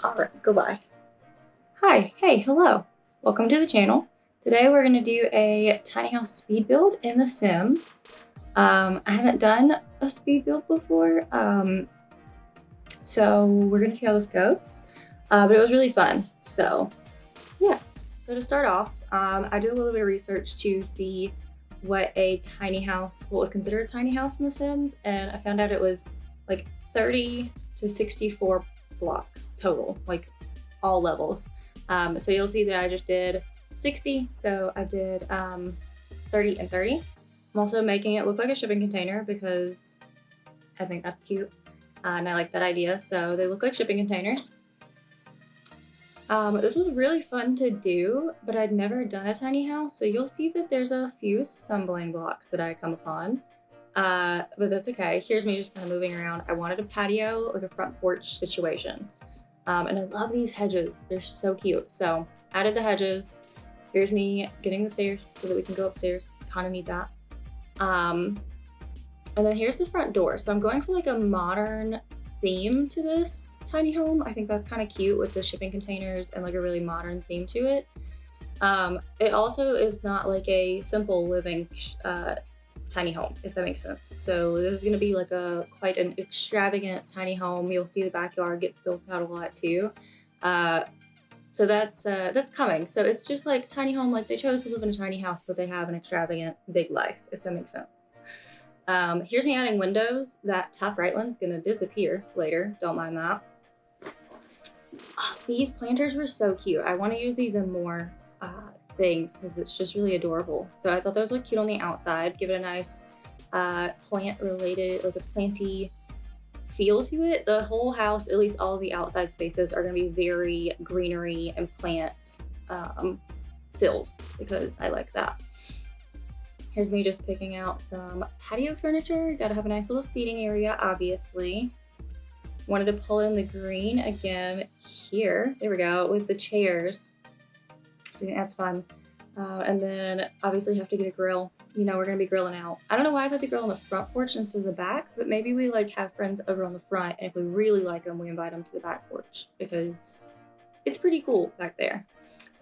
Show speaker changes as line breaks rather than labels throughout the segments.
Alright, goodbye. Hi, hey, hello. Welcome to the channel. Today we're going to do a tiny house speed build in The Sims. I haven't done a speed build before, so we're going to see how this goes. But it was really fun, so yeah. So to start off, I did a little bit of research to see what was considered a tiny house in The Sims, and I found out it was like 30 to 64 blocks total, like all levels. So you'll see that I just did 60, so I did 30 and 30. I'm also making it look like a shipping container because I think that's cute, and I like that idea, so they look like shipping containers. This was really fun to do, but I'd never done a tiny house, so you'll see that there's a few stumbling blocks that I come upon, but that's okay. Here's me just kind of moving around. I wanted a patio, like a front porch situation, and I love these hedges. They're so cute. So added the hedges. Here's me getting the stairs so that we can go upstairs. Kind of need that. And then here's the front door. So I'm going for like a modern theme to this tiny home. I think that's kind of cute with the shipping containers and like a really modern theme to it. It also is not like a simple living tiny home, if that makes sense. So this is going to be like quite an extravagant tiny home. You'll see the backyard gets built out a lot too. So that's coming. So it's just like tiny home, like they chose to live in a tiny house, but they have an extravagant big life, if that makes sense. Here's me adding windows. That top right one's gonna disappear later. Don't mind that. Oh, these planters were so cute. I want to use these in more things because it's just really adorable. So I thought those looked cute on the outside. Give it a nice plant related, like a planty feel to it. The whole house, at least all of the outside spaces, are going to be very greenery and plant filled because I like that. Here's me just picking out some patio furniture. Got to have a nice little seating area, obviously. Wanted to pull in the green again here. There we go, with the chairs. So that's fun. And then obviously have to get a grill. You know, we're gonna be grilling out. I don't know why I put the grill on the front porch instead of the back, but maybe we like have friends over on the front, and if we really like them, we invite them to the back porch because it's pretty cool back there.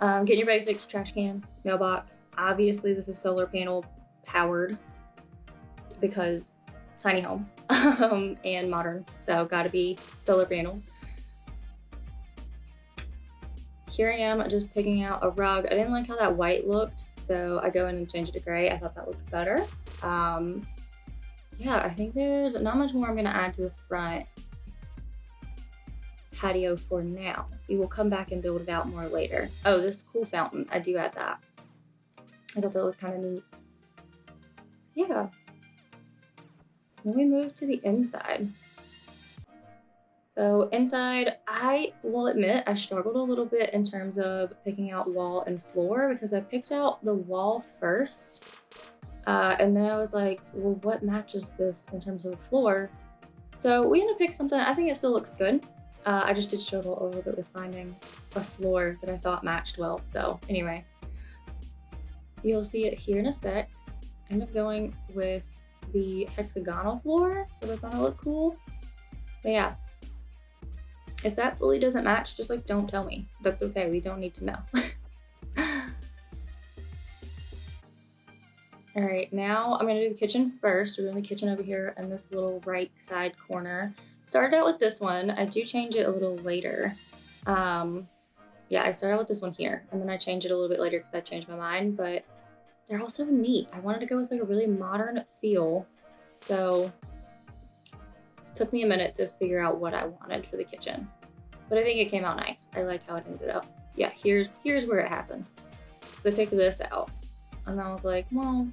Getting your basics: trash can, mailbox. Obviously, this is solar panel powered because tiny home and modern, so gotta be solar panel. Here I am just picking out a rug. I didn't like how that white looked, so I go in and change it to gray. I thought that looked better. Yeah, I think there's not much more I'm gonna add to the front patio for now. We will come back and build it out more later. Oh, this cool fountain, I do add that. I thought that was kind of neat. Yeah. Then we move to the inside. So inside, I will admit I struggled a little bit in terms of picking out wall and floor because I picked out the wall first. And then I was like, well, what matches this in terms of the floor? So we ended up picking something. I think it still looks good. I just did struggle a little bit with finding a floor that I thought matched well. So anyway, you'll see it here in a sec. I ended up going with the hexagonal floor because I thought it looked cool. So yeah. If that fully doesn't match, just like don't tell me. That's okay, we don't need to know. All right, now I'm gonna do the kitchen first. We're doing the kitchen over here in this little right side corner. Started out with this one. I do change it a little later. Yeah, I started out with this one here, and then I changed it a little bit later because I changed my mind, but they're all so neat. I wanted to go with like a really modern feel, so took me a minute to figure out what I wanted for the kitchen, but I think it came out nice. I like how it ended up. Yeah, here's where it happened. So I picked this out, and I was like, well,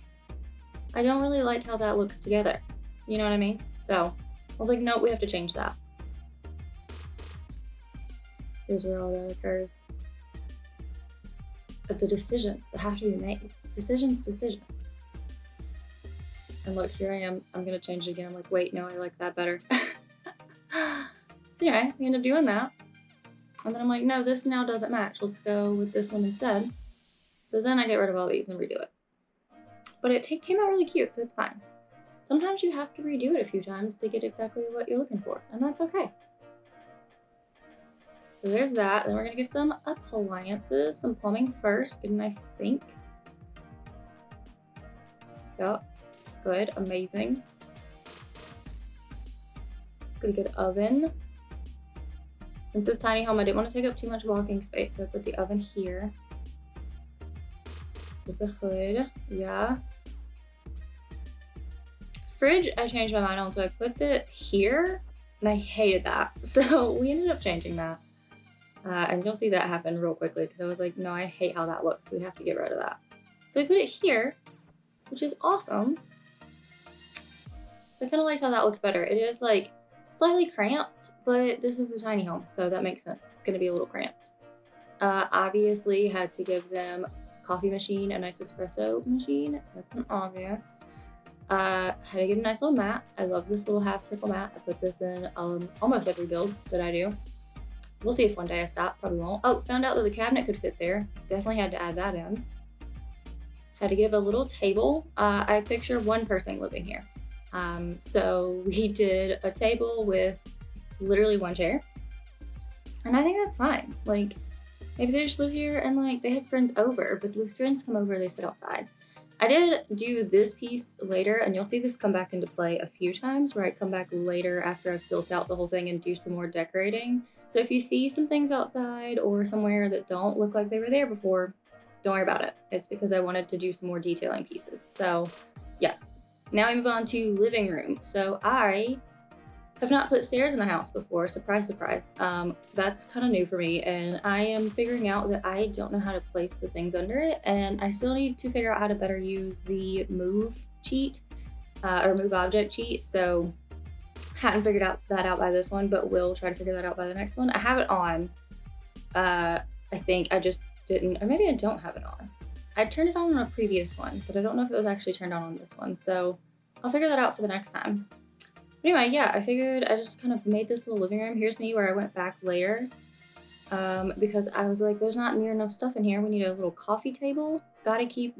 I don't really like how that looks together. You know what I mean? So I was like, nope, we have to change that. Here's where all that occurs. But the decisions that have to be made. Decisions. And look, here I am. I'm gonna change it again. I'm like, wait, no, I like that better. So anyway, we end up doing that. And then I'm like, no, this now doesn't match. Let's go with this one instead. So then I get rid of all these and redo it. But it came out really cute, so it's fine. Sometimes you have to redo it a few times to get exactly what you're looking for, and that's okay. So there's that. Then we're gonna get some appliances, some plumbing first. Get a nice sink. Yep, good, amazing. Get a good oven. Since it's tiny home, I didn't want to take up too much walking space, so I put the oven here. With the hood, yeah. Fridge, I changed my mind on, so I put it here, and I hated that. So we ended up changing that. And you'll see that happen real quickly, because I was like, no, I hate how that looks. We have to get rid of that. So I put it here, which is awesome. I kind of like how that looked better. It is like slightly cramped, but this is a tiny home, so that makes sense. It's gonna be a little cramped. Obviously had to give them coffee machine, a nice espresso machine. That's an obvious. Had to get a nice little mat. I love this little half circle mat. I put this in almost every build that I do. We'll see if one day I stop, probably won't. Oh, found out that the cabinet could fit there. Definitely had to add that in. Had to give a little table. I picture one person living here. So we did a table with literally one chair. And I think that's fine. Like, maybe they just live here and like they have friends over, but when friends come over, they sit outside. I did do this piece later, and you'll see this come back into play a few times where I come back later after I've built out the whole thing and do some more decorating. So if you see some things outside or somewhere that don't look like they were there before, don't worry about it. It's because I wanted to do some more detailing pieces. So yeah, now I move on to living room. So I have not put stairs in the house before, surprise, surprise. That's kind of new for me, and I am figuring out that I don't know how to place the things under it, and I still need to figure out how to better use the move cheat, or move object cheat, so hadn't figured that out by this one, but will try to figure that out by the next one. I have it on, I think I just didn't, or maybe I don't have it on. I turned it on a previous one, but I don't know if it was actually turned on this one, so I'll figure that out for the next time. Anyway, yeah, I figured I just kind of made this little living room. Here's me where I went back later, because I was like, there's not near enough stuff in here. We need a little coffee table. Gotta keep,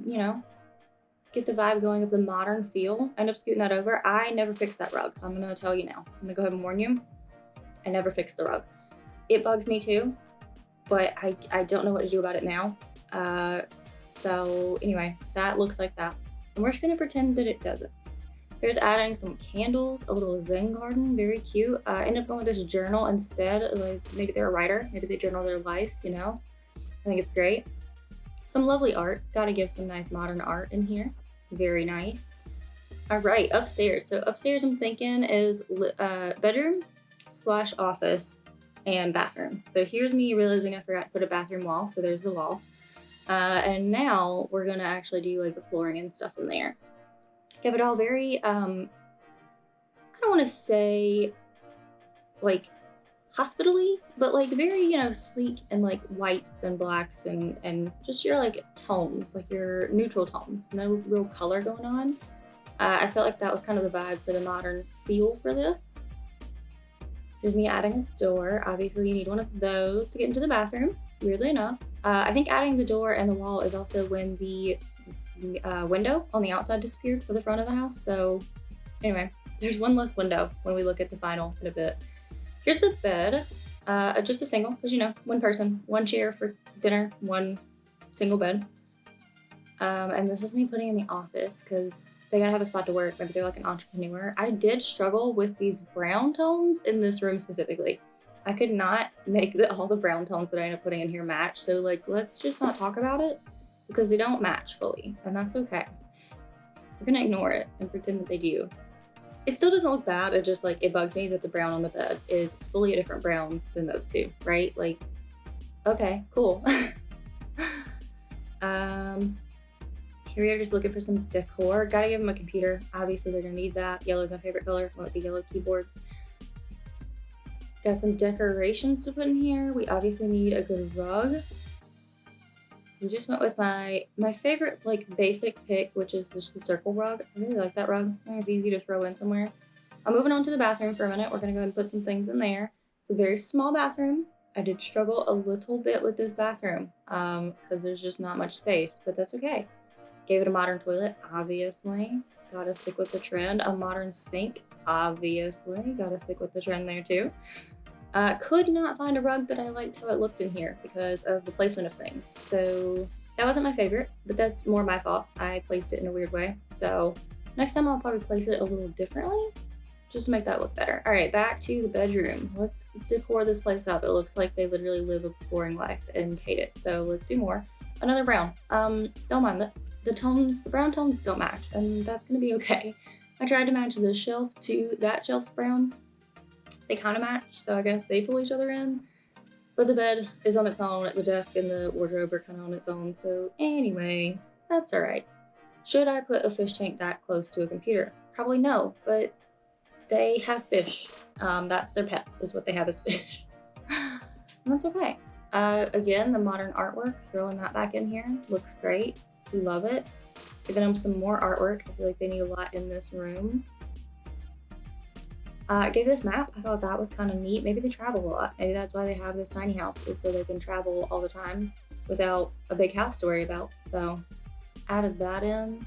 get the vibe going of the modern feel. End up scooting that over. I never fixed that rug. I'm gonna tell you now. I'm gonna go ahead and warn you. I never fixed the rug. It bugs me too, but I don't know what to do about it now. So anyway, that looks like that. And we're just gonna pretend that it doesn't. Here's adding some candles, a little Zen garden, very cute. I ended up going with this journal instead. Like maybe they're a writer, maybe they journal their life, I think it's great. Some lovely art. Gotta give some nice modern art in here. Very nice. All right, upstairs. So upstairs I'm thinking is bedroom / office and bathroom. So here's me realizing I forgot to put a bathroom wall. So there's the wall. And now we're gonna actually do like the flooring and stuff in there. Give it all very, I don't want to say like hospital-y, but like very, sleek and like whites and blacks and just your like tones, like your neutral tones, no real color going on. I felt like that was kind of the vibe for the modern feel for this. Here's me adding a door. Obviously you need one of those to get into the bathroom, weirdly enough. I think adding the door and the wall is also when the window on the outside disappeared for the front of the house. So anyway, there's one less window when we look at the final in a bit. Here's the bed, just a single, because one person, one chair for dinner, one single bed. And this is me putting in the office because they gotta have a spot to work. Maybe they're like an entrepreneur. I did struggle with these brown tones in this room specifically. I could not make all the brown tones that I ended up putting in here match. So like, let's just not talk about it, because they don't match fully, and that's okay. We're gonna ignore it and pretend that they do. It still doesn't look bad, it just like, it bugs me that the brown on the bed is fully a different brown than those two, right? Like, okay, cool. Here we are just looking for some decor. Gotta give them a computer. Obviously they're gonna need that. Yellow's my favorite color, I want the yellow keyboard. Got some decorations to put in here. We obviously need a good rug. We just went with my favorite like basic pick, which is just the circle rug. I really like that rug. I think it's easy to throw in somewhere. I'm moving on to the bathroom for a minute. We're gonna go ahead and put some things in there. It's a very small bathroom. I did struggle a little bit with this bathroom because there's just not much space, but that's okay. Gave it a modern toilet, obviously. Gotta stick with the trend. A modern sink, obviously. Gotta stick with the trend there too. Could not find a rug that I liked how it looked in here because of the placement of things. So that wasn't my favorite, but that's more my fault. I placed it in a weird way. So next time I'll probably place it a little differently just to make that look better. All right, back to the bedroom. Let's decor this place up. It looks like they literally live a boring life and hate it. So let's do more. Another brown. Don't mind the tones, the brown tones don't match, and that's gonna be okay. I tried to match this shelf to that shelf's brown. They kind of match, so I guess they pull each other in. But the bed is on its own, the desk and the wardrobe are kind of on its own, so anyway, that's alright. Should I put a fish tank that close to a computer? Probably no, but they have fish. That's their pet, is what they have is fish. And that's okay. Again, the modern artwork, throwing that back in here, looks great. We love it. Giving them some more artwork. I feel like they need a lot in this room. I gave this map. I thought that was kind of neat. Maybe they travel a lot. Maybe that's why they have this tiny house, is so they can travel all the time without a big house to worry about. So added that in.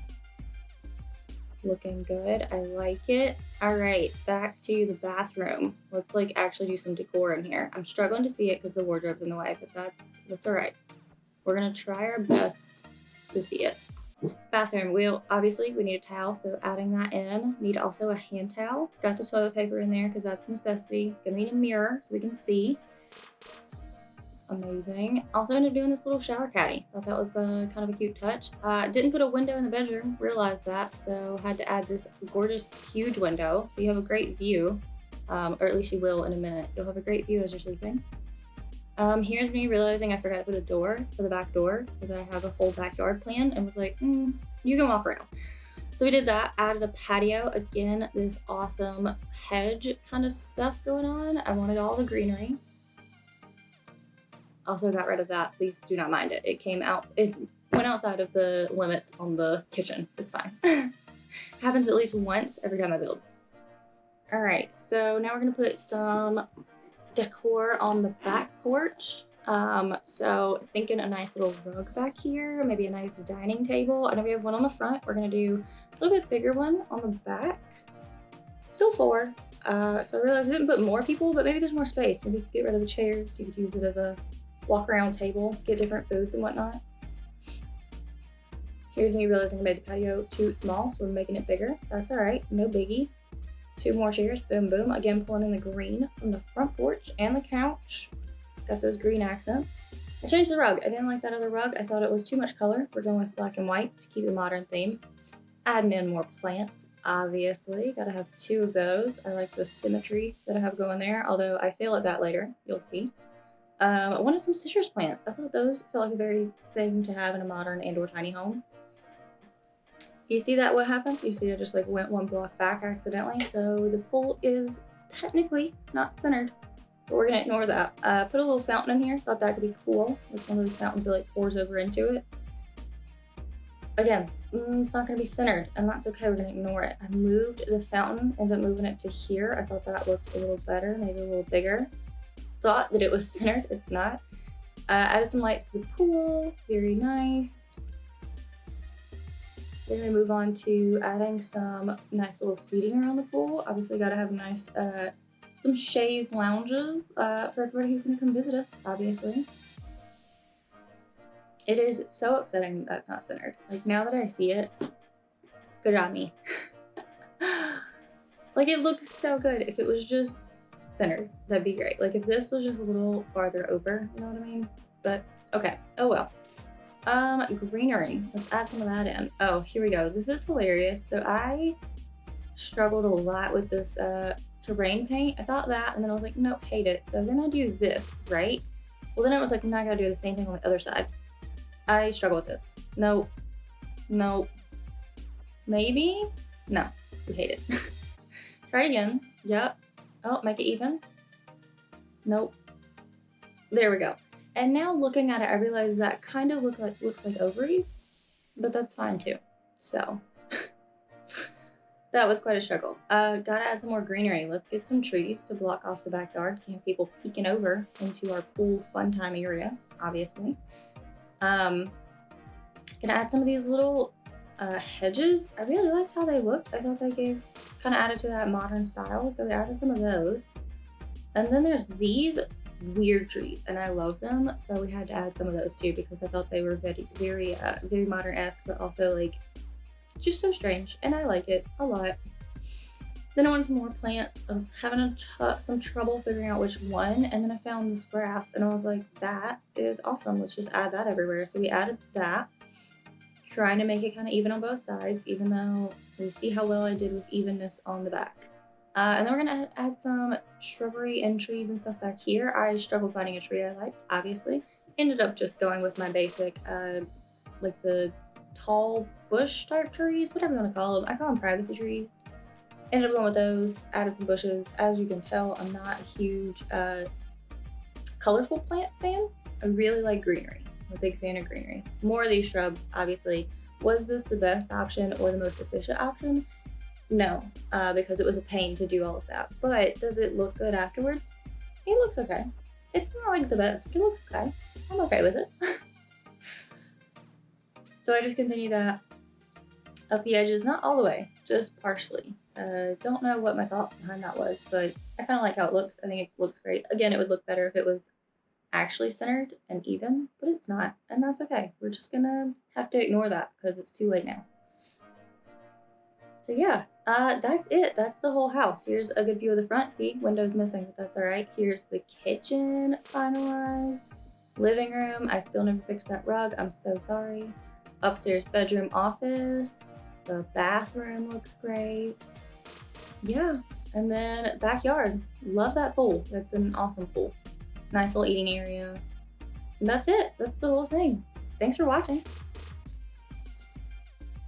Looking good. I like it. All right, back to the bathroom. Let's like actually do some decor in here. I'm struggling to see it because the wardrobe's in the way, but that's all right. We're gonna try our best to see it. Bathroom, obviously we need a towel, so adding that in. Need also a hand towel. Got the toilet paper in there because that's a necessity. Gonna need a mirror so we can see. Amazing. Also ended up doing this little shower caddy. Thought that was kind of a cute touch. Didn't put a window in the bedroom, realized that, so had to add this gorgeous huge window so you have a great view, or at least you will in a minute. You'll have a great view as you're sleeping. Here's me realizing I forgot to put a door for the back door because I have a whole backyard plan and was like, you can walk around. So we did that, added a patio. Again, this awesome hedge kind of stuff going on. I wanted all the greenery. Also got rid of that. Please do not mind it. It went outside of the limits on the kitchen. It's fine. Happens at least once every time I build. All right, so now we're gonna put some decor on the back porch. So thinking a nice little rug back here, maybe a nice dining table. I know we have one on the front. We're gonna do a little bit bigger one on the back. Still 4. So I realized I didn't put more people, but maybe there's more space. Maybe you could get rid of the chairs. You could use it as a walk around table, get different foods and whatnot. Here's me realizing I made the patio too small, so we're making it bigger. That's all right, no biggie. 2 more chairs, boom, boom. Again, pulling in the green from the front porch and the couch. Got those green accents. I changed the rug. I didn't like that other rug. I thought it was too much color. We're going with black and white to keep the modern theme. Adding in more plants, obviously. Gotta have 2 of those. I like the symmetry that I have going there, although I fail at that later. You'll see. I wanted some citrus plants. I thought those felt like a very thing to have in a modern and/or tiny home. You see that what happened? You see I just like went 1 block back accidentally. So the pool is technically not centered, but we're gonna ignore that. Put a little fountain in here. Thought that could be cool. Like one of those fountains that like pours over into it. Again, it's not gonna be centered, and that's okay. We're gonna ignore it. I moved the fountain, ended up moving it to here. I thought that looked a little better, maybe a little bigger. Thought that it was centered. It's not. Added some lights to the pool. Very nice. Then we move on to adding some nice little seating around the pool. Obviously, got to have nice, some chaise lounges for everybody who's going to come visit us, obviously. It is so upsetting that's not centered. Like, now that I see it, good job, me. Like, it looks so good. If it was just centered, that'd be great. Like, if this was just a little farther over, you know what I mean? But, okay. Oh, well. Greenery. Let's add some of that in. Oh, here we go. This is hilarious. So I struggled a lot with this terrain paint. I thought that, and then I was like, nope, hate it. So then I do this, right? Well, then I was like, now I gotta do the same thing on the other side. I struggle with this. Nope. Nope. Maybe? No. We hate it. Try it again. Yep. Oh, make it even. Nope. There we go. And now looking at it, I realize that kind of looks like ovaries, but that's fine too. So that was quite a struggle. Gotta add some more greenery. Let's get some trees to block off the backyard. Can't have people peeking over into our pool fun time area, obviously. Gonna add some of these little hedges. I really liked how they looked. I thought they kind of added to that modern style, so we added some of those. And then there's these weird trees, and I love them. So we had to add some of those too because I thought they were very modern-esque, but also like just so strange. And I like it a lot. Then I wanted some more plants. I was having some trouble figuring out which one, and then I found this grass, and I was like, that is awesome. Let's just add that everywhere. So we added that, trying to make it kind of even on both sides, even though we'll see how well I did with evenness on the back. And then we're gonna add some shrubbery and trees and stuff back here. I struggled finding a tree I liked, obviously. Ended up just going with my basic, like the tall bush type trees, whatever you want to call them. I call them privacy trees. Ended up going with those, added some bushes. As you can tell, I'm not a huge colorful plant fan. I really like greenery. I'm a big fan of greenery. More of these shrubs, obviously. Was this the best option or the most efficient option? No, because it was a pain to do all of that. But does it look good afterwards? It looks okay. It's not like the best, but it looks okay. I'm okay with it. So I just continue that up the edges, not all the way, just partially. Don't know what my thought behind that was, but I kind of like how it looks. I think it looks great. Again, it would look better if it was actually centered and even, but it's not, and that's okay. We're just gonna have to ignore that because it's too late now. So yeah, that's it. That's the whole house. Here's a good view of the front. See, windows missing, but that's all right. Here's the kitchen finalized. Living room. I still never fixed that rug. I'm so sorry. Upstairs bedroom office. The bathroom looks great. Yeah, and then backyard. Love that pool. That's an awesome pool. Nice little eating area. And that's it. That's the whole thing. Thanks for watching.